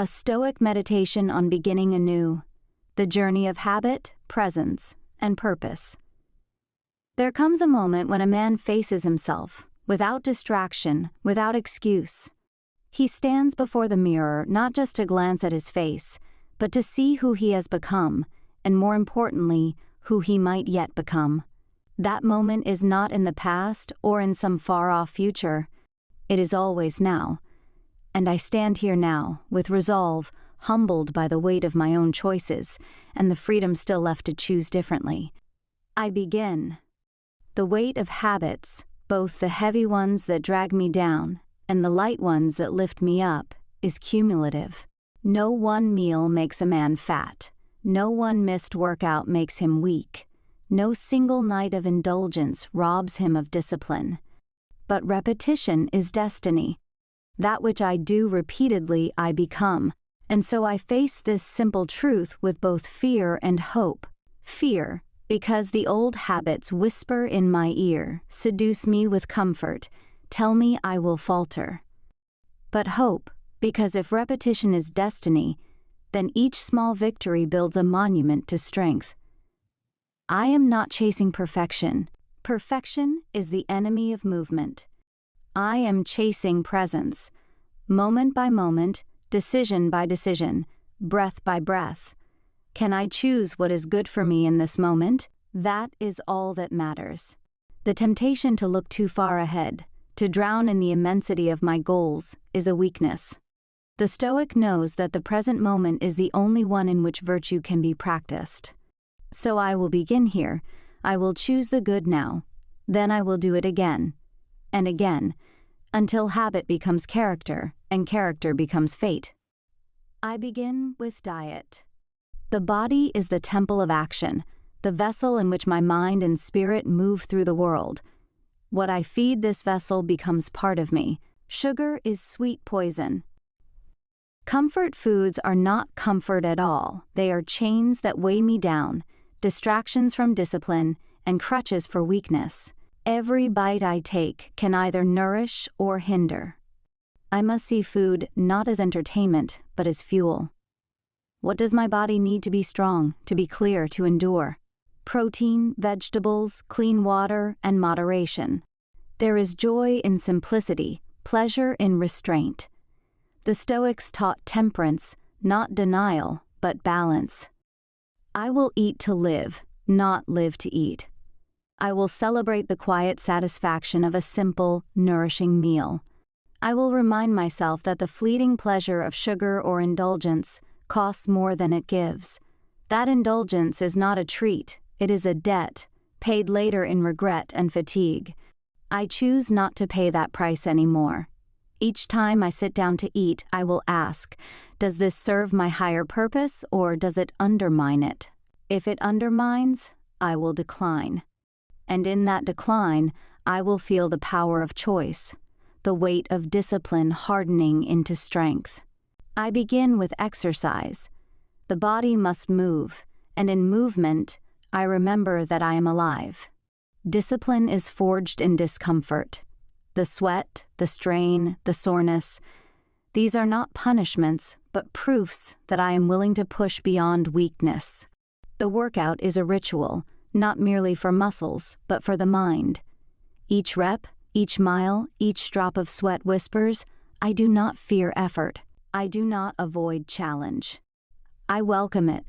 A Stoic meditation on beginning anew, the journey of habit, presence, and purpose. There comes a moment when a man faces himself, without distraction, without excuse. He stands before the mirror not just to glance at his face, but to see who he has become, and more importantly, who he might yet become. That moment is not in the past or in some far-off future. It is always now. And I stand here now, with resolve, humbled by the weight of my own choices, and the freedom still left to choose differently. I begin. The weight of habits, both the heavy ones that drag me down, and the light ones that lift me up, is cumulative. No one meal makes a man fat. No one missed workout makes him weak. No single night of indulgence robs him of discipline. But repetition is destiny. That which I do repeatedly I become, and so I face this simple truth with both fear and hope. Fear, because the old habits whisper in my ear, seduce me with comfort, tell me I will falter. But hope, because if repetition is destiny, then each small victory builds a monument to strength. I am not chasing perfection. Perfection is the enemy of movement. I am chasing presence, moment by moment, decision by decision, breath by breath. Can I choose what is good for me in this moment? That is all that matters. The temptation to look too far ahead, to drown in the immensity of my goals, is a weakness. The Stoic knows that the present moment is the only one in which virtue can be practiced. So I will begin here. I will choose the good now. Then I will do it again and again, until habit becomes character, and character becomes fate. I begin with diet. The body is the temple of action, the vessel in which my mind and spirit move through the world. What I feed this vessel becomes part of me. Sugar is sweet poison. Comfort foods are not comfort at all. They are chains that weigh me down, distractions from discipline, and crutches for weakness. Every bite I take can either nourish or hinder. I must see food not as entertainment, but as fuel. What does my body need to be strong, to be clear, to endure? Protein, vegetables, clean water, and moderation. There is joy in simplicity, pleasure in restraint. The Stoics taught temperance, not denial, but balance. I will eat to live, not live to eat. I will celebrate the quiet satisfaction of a simple, nourishing meal. I will remind myself that the fleeting pleasure of sugar or indulgence costs more than it gives. That indulgence is not a treat, it is a debt, paid later in regret and fatigue. I choose not to pay that price anymore. Each time I sit down to eat, I will ask, does this serve my higher purpose or does it undermine it? If it undermines, I will decline. And in that decline, I will feel the power of choice, the weight of discipline hardening into strength. I begin with exercise. The body must move, and in movement, I remember that I am alive. Discipline is forged in discomfort. The sweat, the strain, the soreness, these are not punishments, but proofs that I am willing to push beyond weakness. The workout is a ritual, not merely for muscles, but for the mind. Each rep, each mile, each drop of sweat whispers, I do not fear effort. I do not avoid challenge. I welcome it.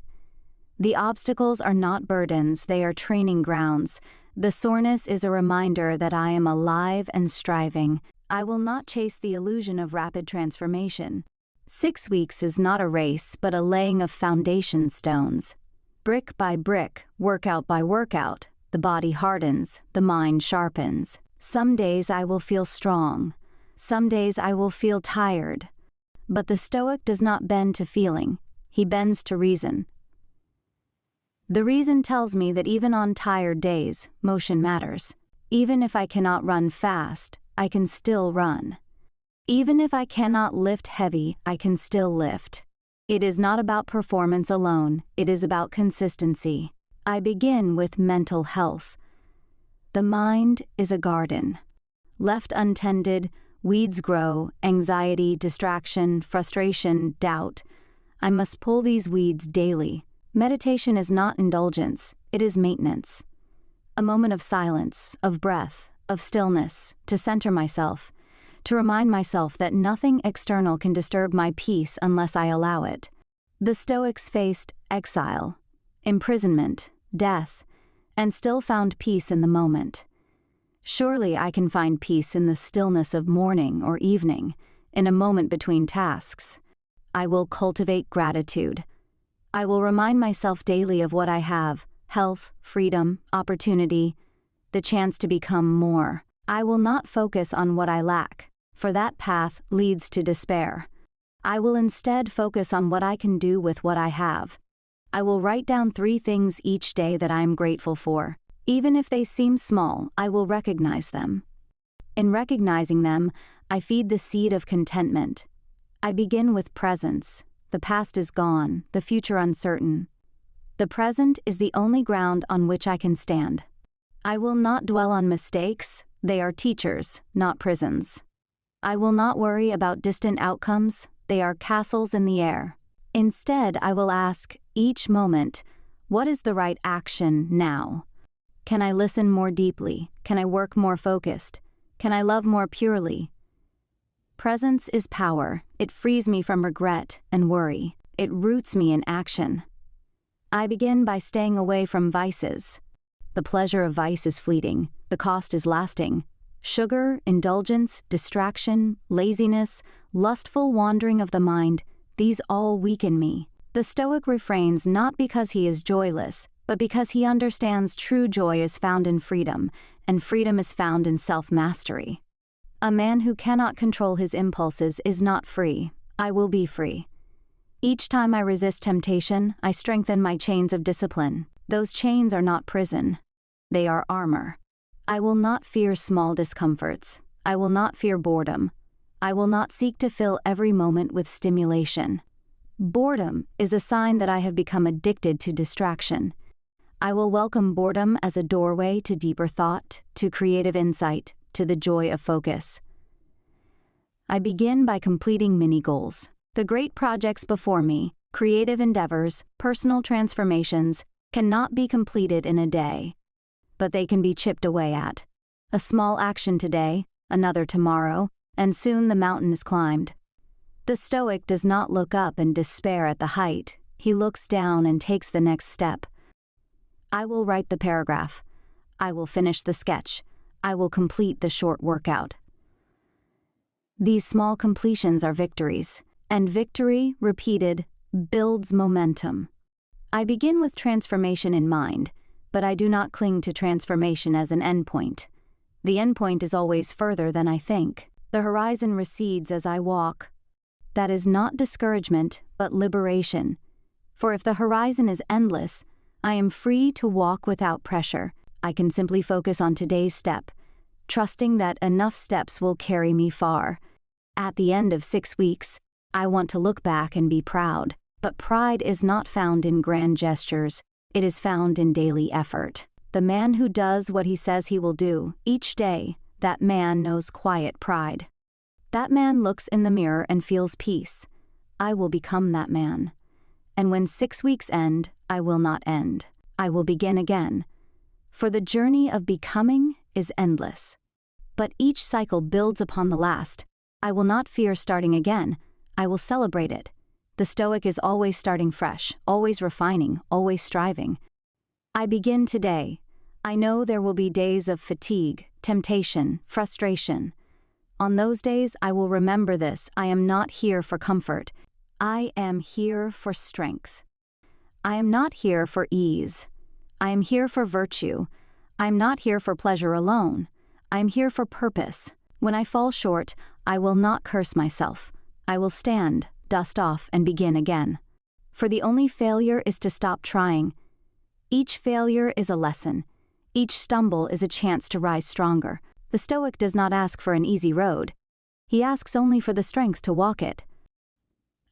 The obstacles are not burdens, they are training grounds. The soreness is a reminder that I am alive and striving. I will not chase the illusion of rapid transformation. 6 weeks is not a race, but a laying of foundation stones. Brick by brick, workout by workout, the body hardens, the mind sharpens. Some days I will feel strong. Some days I will feel tired. But the Stoic does not bend to feeling. He bends to reason. The reason tells me that even on tired days, motion matters. Even if I cannot run fast, I can still run. Even if I cannot lift heavy, I can still lift. It is not about performance alone, it is about consistency. I begin with mental health. The mind is a garden. Left untended, Weeds grow, anxiety, distraction, frustration, doubt. I must pull these weeds daily. Meditation is not indulgence, it is maintenance. A moment of silence, of breath, of stillness, to center myself, to remind myself that nothing external can disturb my peace unless I allow it. The Stoics faced exile, imprisonment, death, and still found peace in the moment. Surely I can find peace in the stillness of morning or evening, in a moment between tasks. I will cultivate gratitude. I will remind myself daily of what I have: health, freedom, opportunity, the chance to become more. I will not focus on what I lack, for that path leads to despair. I will instead focus on what I can do with what I have. I will write down 3 things each day that I am grateful for. Even if they seem small, I will recognize them. In recognizing them, I feed the seed of contentment. I begin with presence. The past is gone, the future uncertain. The present is the only ground on which I can stand. I will not dwell on mistakes. They are teachers, not prisons. I will not worry about distant outcomes. They are castles in the air. Instead, I will ask, each moment, what is the right action now? Can I listen more deeply? Can I work more focused? Can I love more purely? Presence is power. It frees me from regret and worry. It roots me in action. I begin by staying away from vices. The pleasure of vice is fleeting. The cost is lasting. Sugar, indulgence, distraction, laziness, lustful wandering of the mind, these all weaken me. The Stoic refrains not because he is joyless, but because he understands true joy is found in freedom, and freedom is found in self-mastery. A man who cannot control his impulses is not free. I will be free. Each time I resist temptation, I strengthen my chains of discipline. Those chains are not prison. They are armor. I will not fear small discomforts. I will not fear boredom. I will not seek to fill every moment with stimulation. Boredom is a sign that I have become addicted to distraction. I will welcome boredom as a doorway to deeper thought, to creative insight, to the joy of focus. I begin by completing mini goals. The great projects before me, creative endeavors, personal transformations, cannot be completed in a day, but they can be chipped away at. A small action today, another tomorrow, and soon the mountain is climbed. The Stoic does not look up and despair at the height. He looks down and takes the next step. I will write the paragraph. I will finish the sketch. I will complete the short workout. These small completions are victories, and victory, repeated, builds momentum. I begin with transformation in mind, but I do not cling to transformation as an endpoint. The endpoint is always further than I think. The horizon recedes as I walk. That is not discouragement, but liberation. For if the horizon is endless, I am free to walk without pressure. I can simply focus on today's step, trusting that enough steps will carry me far. At the end of 6 weeks, I want to look back and be proud. But pride is not found in grand gestures. It is found in daily effort. The man who does what he says he will do, each day, that man knows quiet pride. That man looks in the mirror and feels peace. I will become that man. And when 6 weeks end, I will not end. I will begin again. For the journey of becoming is endless. But each cycle builds upon the last. I will not fear starting again. I will celebrate it. The Stoic is always starting fresh, always refining, always striving. I begin today. I know there will be days of fatigue, temptation, frustration. On those days, I will remember this. I am not here for comfort. I am here for strength. I am not here for ease. I am here for virtue. I am not here for pleasure alone. I am here for purpose. When I fall short, I will not curse myself. I will stand, dust off, and begin again. For the only failure is to stop trying. Each failure is a lesson. Each stumble is a chance to rise stronger. The Stoic does not ask for an easy road. He asks only for the strength to walk it.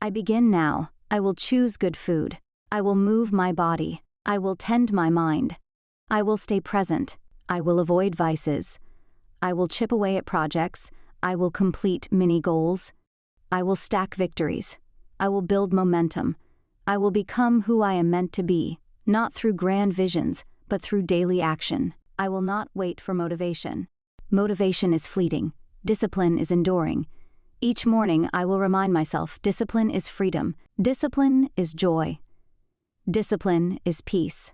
I begin now. I will choose good food. I will move my body. I will tend my mind. I will stay present. I will avoid vices. I will chip away at projects. I will complete mini goals. I will stack victories. I will build momentum. I will become who I am meant to be, not through grand visions, but through daily action. I will not wait for motivation. Motivation is fleeting. Discipline is enduring. Each morning I will remind myself discipline is freedom. Discipline is joy. Discipline is peace.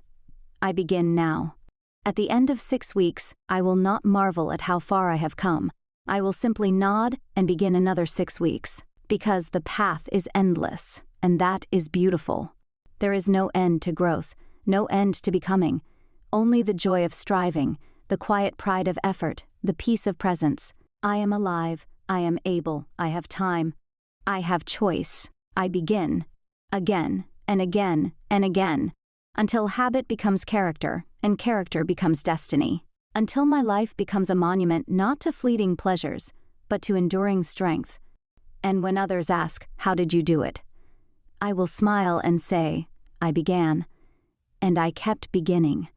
I begin now. At the end of 6 weeks, I will not marvel at how far I have come. I will simply nod and begin another 6 weeks. Because the path is endless, and that is beautiful. There is no end to growth, no end to becoming. Only the joy of striving, the quiet pride of effort, the peace of presence. I am alive, I am able, I have time. I have choice. I begin. Again, and again, and again. Until habit becomes character, and character becomes destiny. Until my life becomes a monument not to fleeting pleasures, but to enduring strength. And when others ask, how did you do it? I will smile and say, I began. And I kept beginning.